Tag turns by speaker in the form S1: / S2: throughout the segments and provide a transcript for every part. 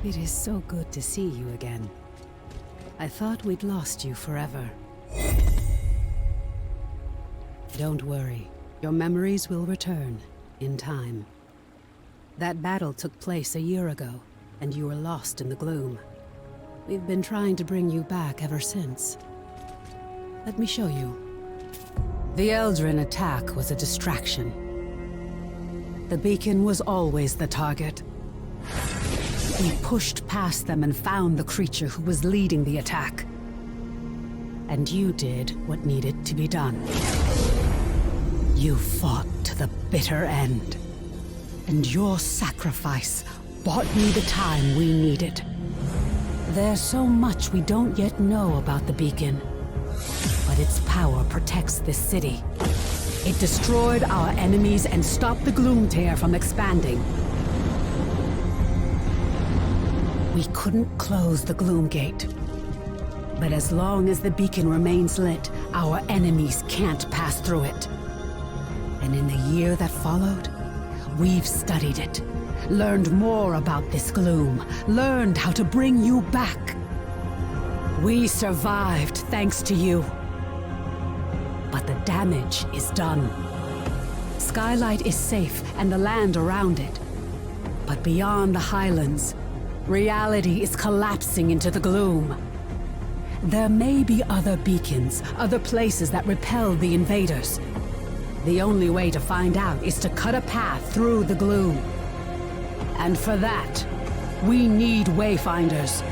S1: It is so good to see you again. I thought we'd lost you forever. Don't worry. Your memories will return, in time. That battle took place a year ago, and you were lost in the gloom. We've been trying to bring you back ever since. Let me show you. The Eldrin attack was a distraction. The beacon was always the target. We pushed past them and found the creature who was leading the attack. And you did what needed to be done. You fought to the bitter end. And your sacrifice bought me the time we needed. There's so much we don't yet know about the beacon. But its power protects this city. It destroyed our enemies and stopped the Gloom Tear from expanding. We couldn't close the Gloom Gate. But as long as the beacon remains lit, our enemies can't pass through it. And in the year that followed, we've studied it, learned more about this gloom, learned how to bring you back. We survived thanks to you. But the damage is done. Skylight is safe and the land around it. But beyond the highlands, reality is collapsing into the gloom. There may be other beacons, other places that repel the invaders. The only way to find out is to cut a path through the gloom. And for that, we need Wayfinders.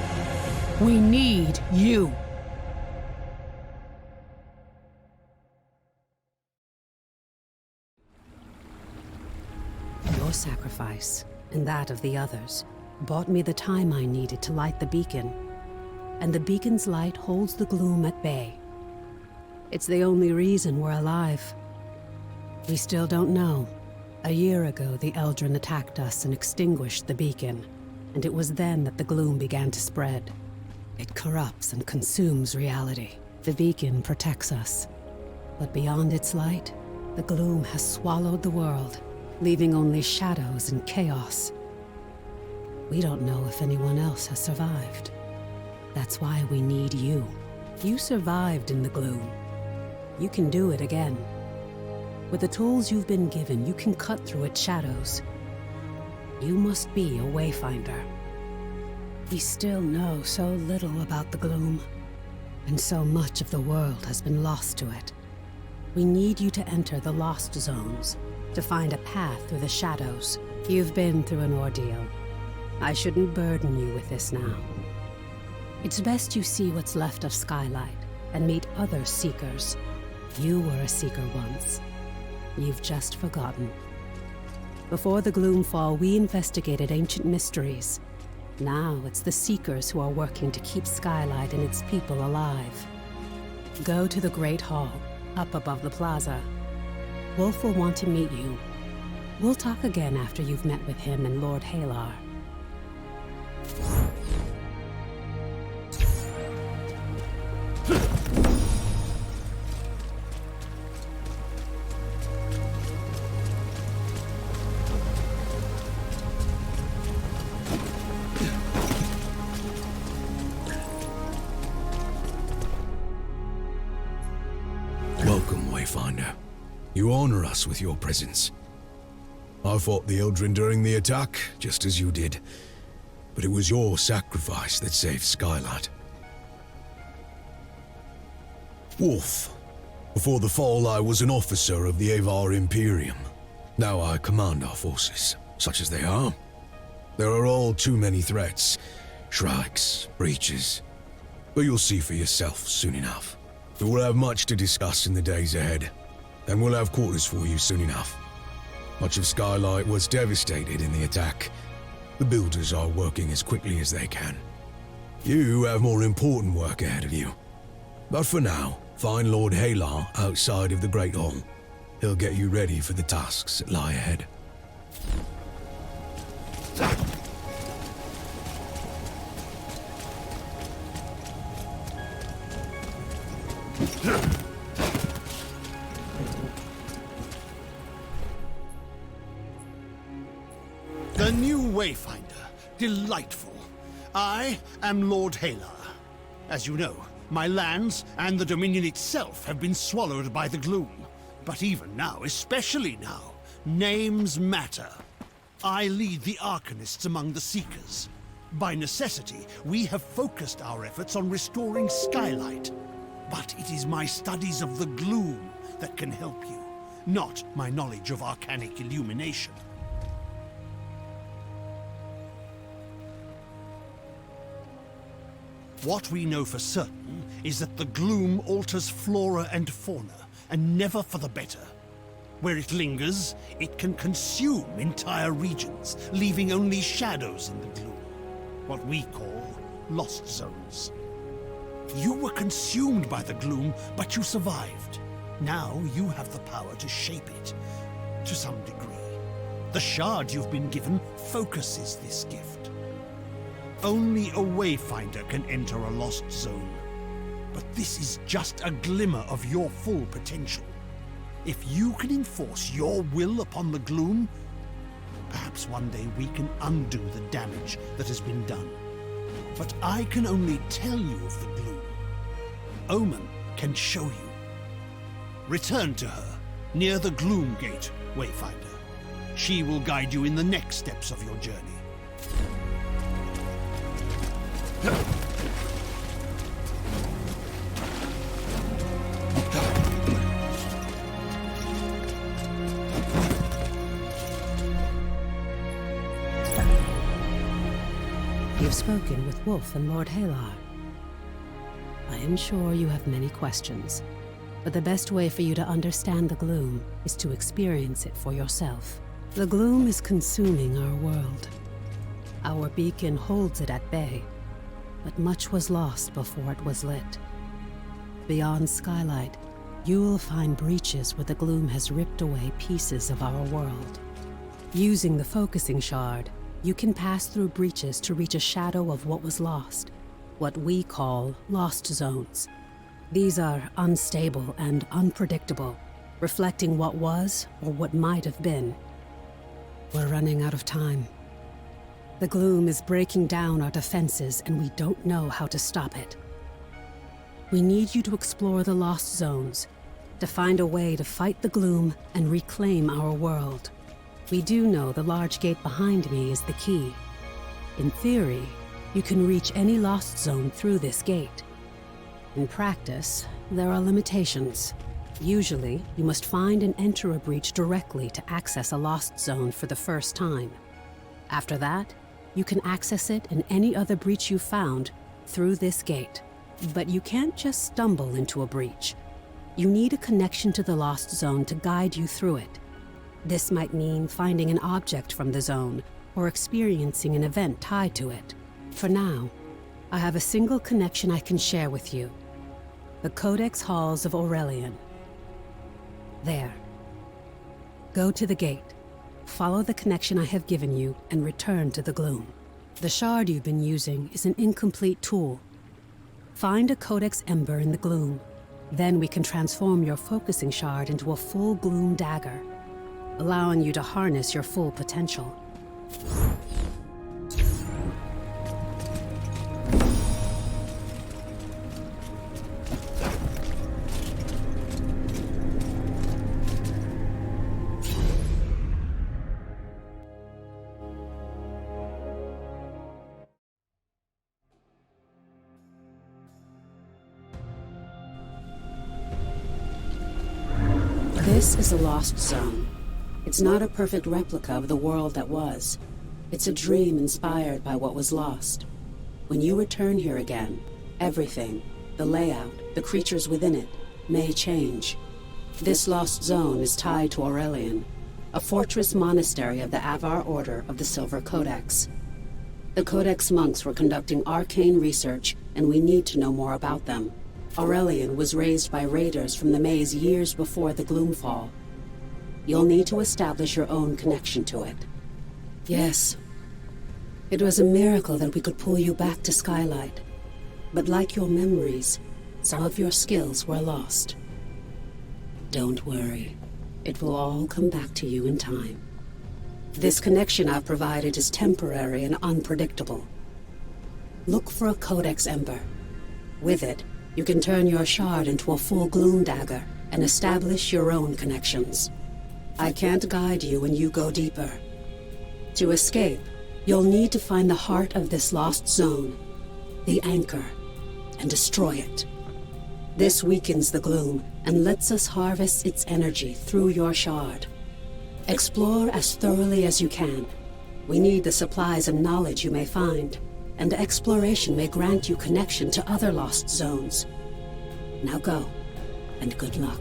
S1: We need you. Your sacrifice, and that of the others, bought me the time I needed to light the beacon. And the beacon's light holds the gloom at bay. It's the only reason we're alive. We still don't know. A year ago, the Eldrin attacked us and extinguished the beacon, and it was then that the gloom began to spread. It corrupts and consumes reality. The beacon protects us, but beyond its light, the gloom has swallowed the world, leaving only shadows and chaos. We don't know if anyone else has survived. That's why we need you. You survived in the gloom. You can do it again. With the tools you've been given, you can cut through its shadows. You must be a Wayfinder. We still know so little about the gloom, and so much of the world has been lost to it. We need you to enter the Lost Zones, to find a path through the shadows. You've been through an ordeal. I shouldn't burden you with this now. It's best you see what's left of Skylight, and meet other Seekers. You were a Seeker once. You've just forgotten. Before the Gloomfall, we investigated ancient mysteries. Now it's the Seekers who are working to keep Skylight and its people alive. Go to the Great Hall, up above the plaza. Wolf will want to meet you. We'll talk again after you've met with him and Lord Halar.
S2: Welcome, Wayfinder. You honor us with your presence. I fought the Eldrin during the attack, just as you did. But it was your sacrifice that saved Skylight. Wolf. Before the fall, I was an officer of the Avar Imperium. Now I command our forces, such as they are. There are all too many threats. Shrikes, breaches. But you'll see for yourself soon enough. We will have much to discuss in the days ahead, and we'll have quarters for you soon enough. Much of Skylight was devastated in the attack. The builders are working as quickly as they can. You have more important work ahead of you. But for now, find Lord Halar outside of the Great Hall. He'll get you ready for the tasks that lie ahead.
S3: The new Wayfinder. Delightful. I am Lord Halar. As you know, my lands and the Dominion itself have been swallowed by the gloom. But even now, especially now, names matter. I lead the Arcanists among the Seekers. By necessity, we have focused our efforts on restoring Skylight. But it is my studies of the gloom that can help you, not my knowledge of arcanic illumination. What we know for certain is that the gloom alters flora and fauna, and never for the better. Where it lingers, it can consume entire regions, leaving only shadows in the gloom. What we call lost zones. You were consumed by the gloom, but you survived. Now you have the power to shape it, to some degree. The shard you've been given focuses this gift. Only a Wayfinder can enter a lost zone. But this is just a glimmer of your full potential. If you can enforce your will upon the gloom, perhaps one day we can undo the damage that has been done. But I can only tell you of the gloom. Omen can show you. Return to her, near the Gloom Gate, Wayfinder. She will guide you in the next steps of your journey.
S1: You've spoken with Wolf and Lord Halar. I am sure you have many questions, but the best way for you to understand the gloom is to experience it for yourself. The gloom is consuming our world. Our beacon holds it at bay, but much was lost before it was lit. Beyond Skylight, you will find breaches where the gloom has ripped away pieces of our world. Using the focusing shard, you can pass through breaches to reach a shadow of what was lost, what we call lost zones. These are unstable and unpredictable, reflecting what was or what might have been. We're running out of time. The gloom is breaking down our defenses, and we don't know how to stop it. We need you to explore the lost zones, to find a way to fight the gloom and reclaim our world. We do know the large gate behind me is the key. In theory, you can reach any lost zone through this gate. In practice, there are limitations. Usually, you must find and enter a breach directly to access a lost zone for the first time. After that, you can access it and any other breach you found through this gate. But you can't just stumble into a breach. You need a connection to the lost zone to guide you through it. This might mean finding an object from the zone or experiencing an event tied to it. For now, I have a single connection I can share with you. The Codex Halls of Aurelian. There. Go to the gate, follow the connection I have given you, and return to the gloom. The shard you've been using is an incomplete tool. Find a Codex Ember in the gloom. Then we can transform your focusing shard into a full gloom dagger, allowing you to harness your full potential. This is a lost zone. It's not a perfect replica of the world that was. It's a dream inspired by what was lost. When you return here again, everything, the layout, the creatures within it, may change. This lost zone is tied to Aurelian, a fortress monastery of the Avar Order of the Silver Codex. The Codex monks were conducting arcane research, and we need to know more about them. Aurelian was raised by raiders from the maze years before the Gloomfall. You'll need to establish your own connection to it. Yes, it was a miracle that we could pull you back to Skylight. But like your memories, some of your skills were lost. Don't worry, it will all come back to you in time. This connection I've provided is temporary and unpredictable. look for a Codex Ember. With it, you can turn your shard into a full gloom dagger and establish your own connections. I can't guide you when you go deeper. To escape, you'll need to find the heart of this lost zone, the Anchor, and destroy it. This weakens the gloom and lets us harvest its energy through your shard. Explore as thoroughly as you can. We need the supplies and knowledge you may find, and exploration may grant you connection to other lost zones. Now go, and good luck.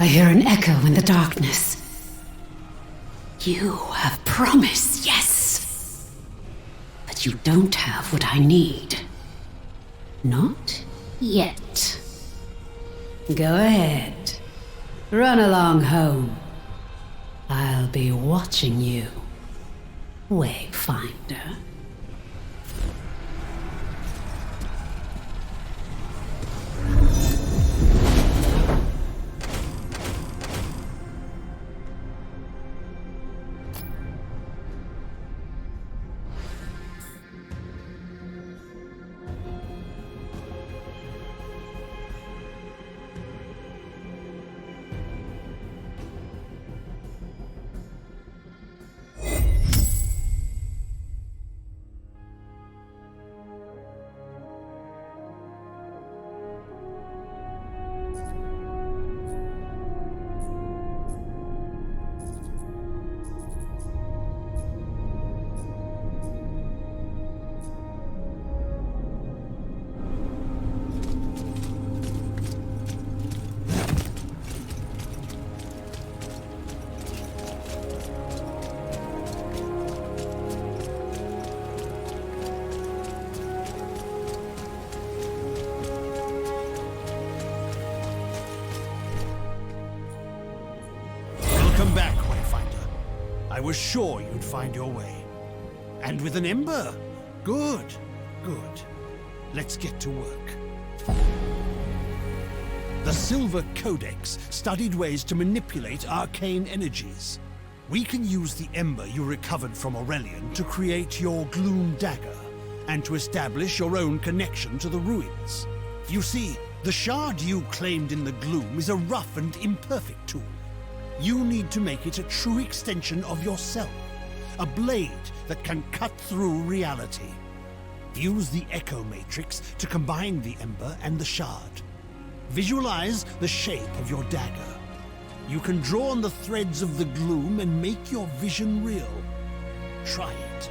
S1: I hear an echo in the darkness. You have promise, yes. But you don't have what I need. Not yet. Go ahead. Run along home. I'll be watching you, Wayfinder.
S3: Welcome back, Wayfinder. I was sure you'd find your way. And with an ember? Good, good. Let's get to work. The Silver Codex studied ways to manipulate arcane energies. We can use the ember you recovered from Aurelian to create your Gloom Dagger, and to establish your own connection to the ruins. You see, the shard you claimed in the Gloom is a rough and imperfect tool. You need to make it a true extension of yourself, a blade that can cut through reality. Use the Echo Matrix to combine the ember and the shard. Visualize the shape of your dagger. You can draw on the threads of the gloom and make your vision real. Try it.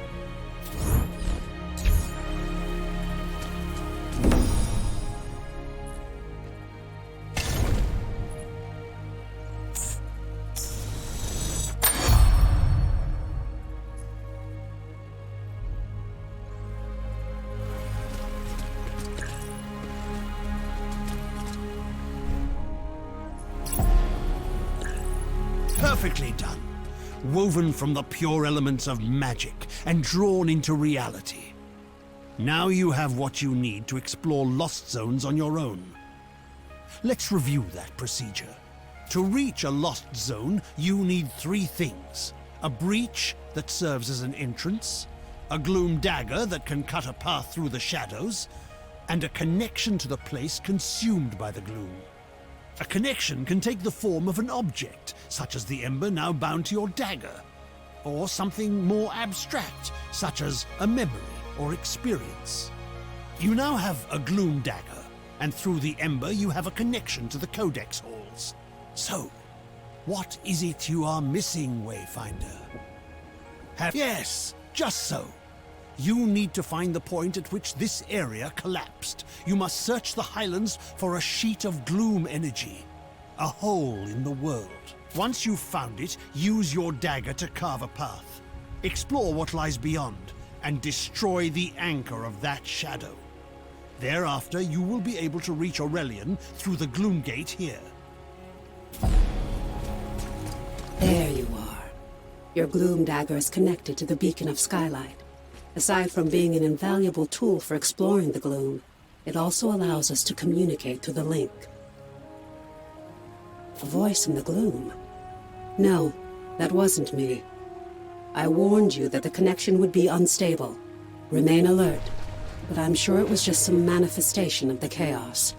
S3: Perfectly done. Woven from the pure elements of magic and drawn into reality. Now you have what you need to explore lost zones on your own. Let's review that procedure. To reach a lost zone, you need 3 things. A breach that serves as an entrance, a gloom dagger that can cut a path through the shadows, and a connection to the place consumed by the gloom. A connection can take the form of an object, such as the ember now bound to your dagger, or something more abstract, such as a memory or experience. You now have a gloom dagger, and through the ember you have a connection to the Codex halls. So, what is it you are missing, Wayfinder? Yes, just so. You need to find the point at which this area collapsed. You must search the Highlands for a sheet of gloom energy, a hole in the world. Once you've found it, use your dagger to carve a path. Explore what lies beyond, and destroy the anchor of that shadow. Thereafter, you will be able to reach Aurelian through the Gloom Gate here.
S1: There you are. Your gloom dagger is connected to the beacon of Skylight. Aside from being an invaluable tool for exploring the gloom, it also allows us to communicate through the link. A voice in the gloom? No, that wasn't me. I warned you that the connection would be unstable. Remain alert, but I'm sure it was just some manifestation of the chaos.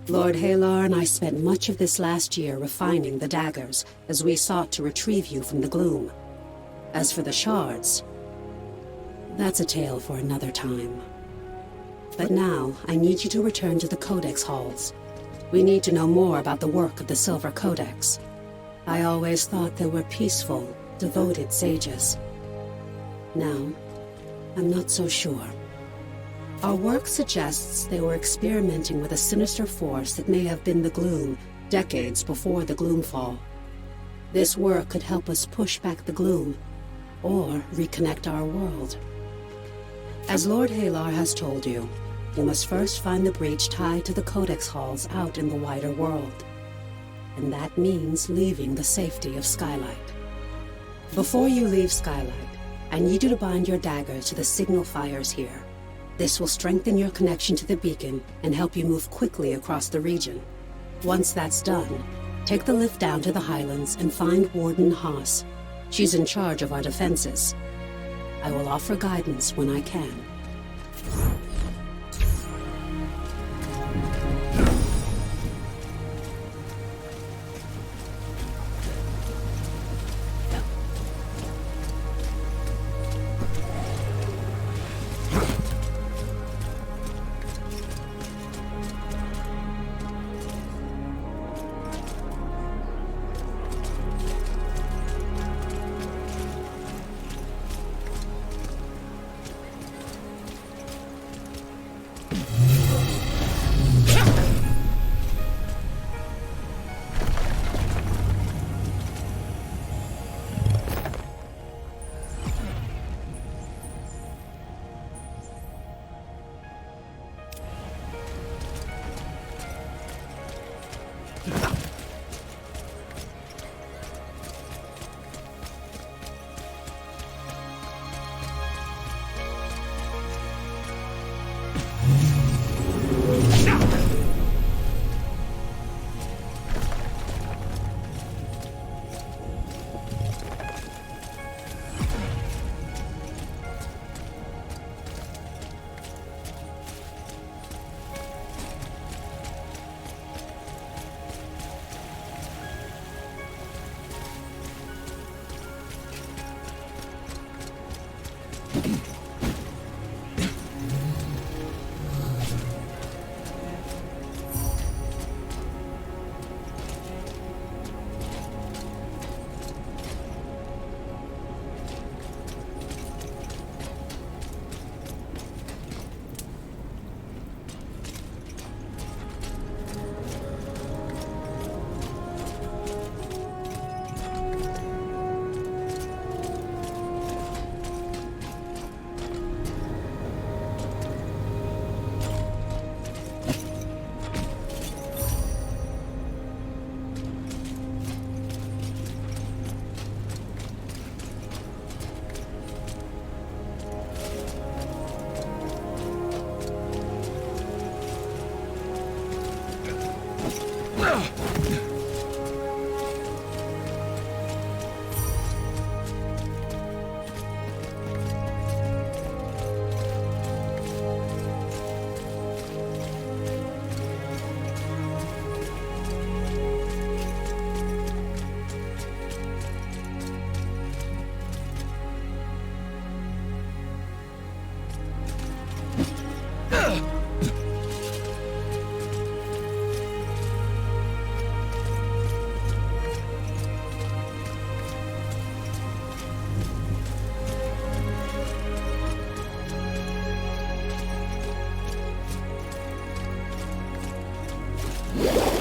S1: Lord Halar and I spent much of this last year refining the daggers as we sought to retrieve you from the gloom. As for the shards, that's a tale for another time. But now, I need you to return to the Codex halls. We need to know more about the work of the Silver Codex. I always thought they were peaceful, devoted sages. Now, I'm not so sure. Our work suggests they were experimenting with a sinister force that may have been the Gloom, decades before the Gloomfall. This work could help us push back the Gloom, or reconnect our world. As Lord Halar has told you, you must first find the breach tied to the Codex halls out in the wider world. And that means leaving the safety of Skylight. Before you leave Skylight, I need you to bind your dagger to the signal fires here. This will strengthen your connection to the beacon and help you move quickly across the region. Once that's done, take the lift down to the Highlands and find Warden Haas. She's in charge of our defenses. I will offer guidance when I can.
S4: You